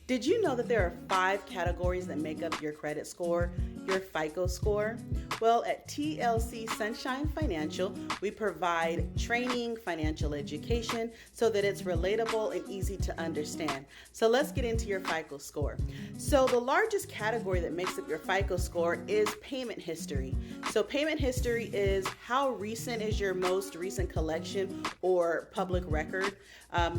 Did you know that there are 5 categories that make up your credit score, your FICO score? Well, at TLC Sunshine Financial, we provide training, financial education, so that it's relatable and easy to understand. So let's get into your FICO score. So the largest category that makes up your FICO score is payment history. So payment history is how recent is your most recent collection or public record.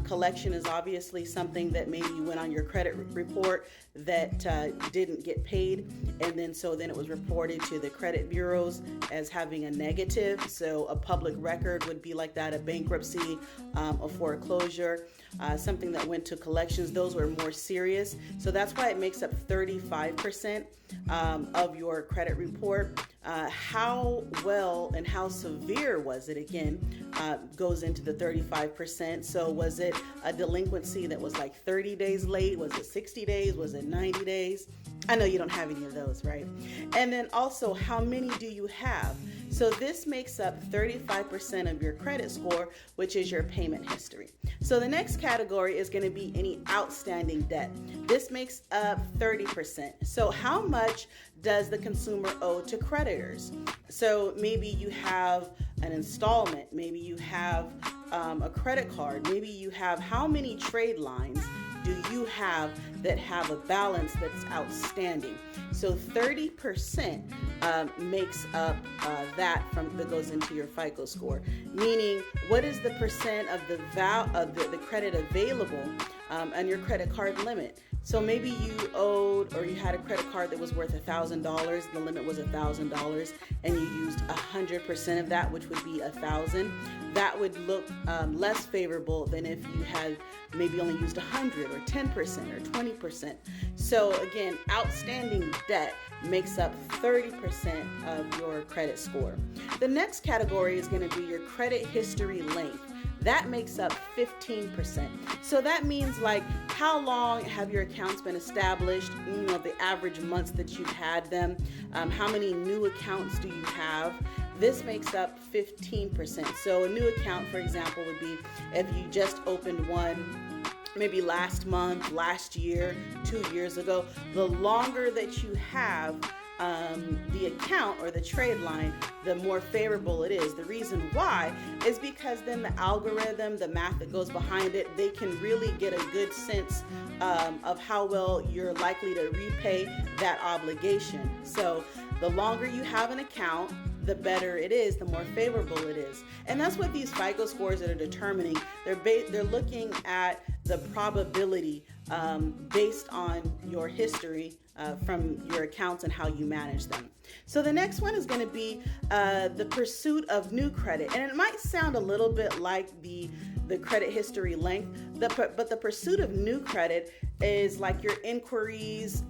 Collection is obviously something that maybe you went on your credit report that didn't get paid, and then it was reported to the credit bureaus as having a negative. So a public record would be like that: a bankruptcy, a foreclosure, something that went to collections. Those were more serious. So that's why it makes up 35% of your credit report. How well and how severe was it, again, goes into the 35%. So was it a delinquency that was like 30 days late? Was it 60 days? Was it 90 days? I know you don't have any of those, right? And then also, how many do you have? So this makes up 35% of your credit score, which is your payment history. So the next category is going to be any outstanding debt. This makes up 30%. So how much does the consumer owe to creditors? So maybe you have an installment, maybe you have a credit card, maybe you have, how many trade lines do you have that have a balance that's outstanding? So 30% makes up that goes into your FICO score. Meaning, what is the percent of the credit available on your credit card limit? So maybe you owed, or you had a credit card that was worth $1,000. The limit was $1,000, and you used 100% of that, which would be $1,000. That would look less favorable than if you had maybe only used 100 or 10% or 20%. So again, outstanding debt makes up 30% of your credit score. The next category is going to be your credit history length. That makes up 15%. So that means, like, how long have your accounts been established, the average months that you've had them, how many new accounts do you have? This makes up 15%. So a new account, for example, would be if you just opened one maybe last month, last year, 2 years ago. The longer that you have the account or the trade line, the more favorable it is. The reason why is because then the algorithm, the math that goes behind it, they can really get a good sense of how well you're likely to repay that obligation. So the longer you have an account, the better it is, the more favorable it is. And that's what these FICO scores that are determining. They're looking at the probability based on your history from your accounts and how you manage them. So the next one is going to be the pursuit of new credit. And it might sound a little bit like the credit history length, but the pursuit of new credit is like your inquiries.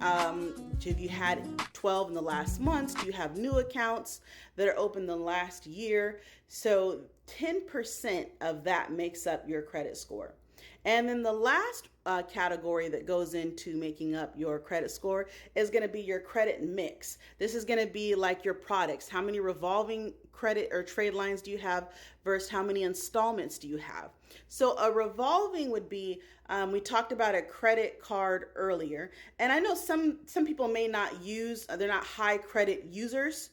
If you had 12 in the last months, do you have new accounts that are open the last year? So 10% of that makes up your credit score. And then the last category that goes into making up your credit score is going to be your credit mix. This is going to be like your products. How many revolving credit or trade lines do you have versus how many installments do you have? So a revolving would be, we talked about a credit card earlier, and I know some people may not use, they're not high credit users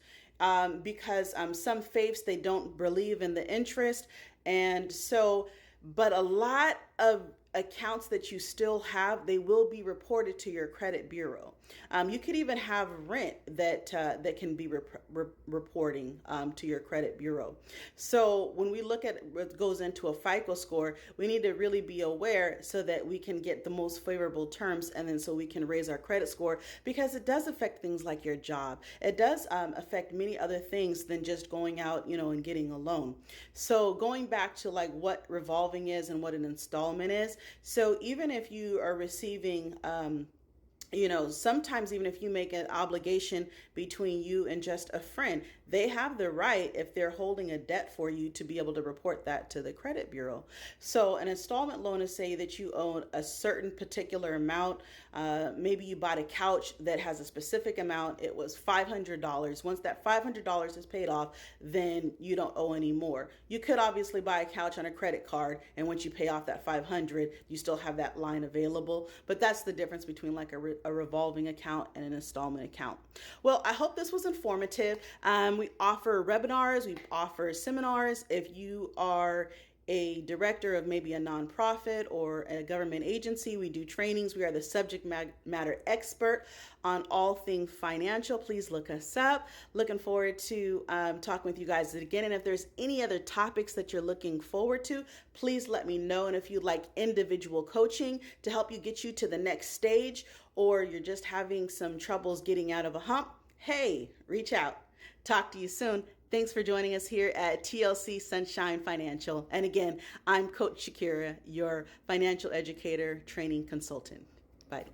because some FAFEs, they don't believe in the interest. And so, but a lot of accounts that you still have, they will be reported to your credit bureau. You could even have rent that can be reporting to your credit bureau. So when we look at what goes into a FICO score, we need to really be aware so that we can get the most favorable terms, and then so we can raise our credit score, because it does affect things like your job. It does affect many other things than just going out, and getting a loan. So going back to like what revolving is and what an installment is. So even if you are receiving Sometimes even if you make an obligation between you and just a friend, they have the right, if they're holding a debt for you, to be able to report that to the credit bureau. So an installment loan is say that you own a certain particular amount. Maybe you bought a couch that has a specific amount. It was $500. Once that $500 is paid off, then you don't owe any more. You could obviously buy a couch on a credit card, and once you pay off that $500, you still have that line available. But that's the difference between like a revolving account and an installment account. Well, I hope this was informative. We offer webinars, we offer seminars. If you are a director of maybe a nonprofit or a government agency, we do trainings. We are the subject matter expert on all things financial. Please look us up. Looking forward to talking with you guys again. And if there's any other topics that you're looking forward to, please let me know. And if you'd like individual coaching to help you get you to the next stage, or you're just having some troubles getting out of a hump, hey, reach out. Talk to you soon. Thanks for joining us here at TLC Sunshine Financial. And again, I'm Coach Shakira, your financial educator, training consultant. Bye.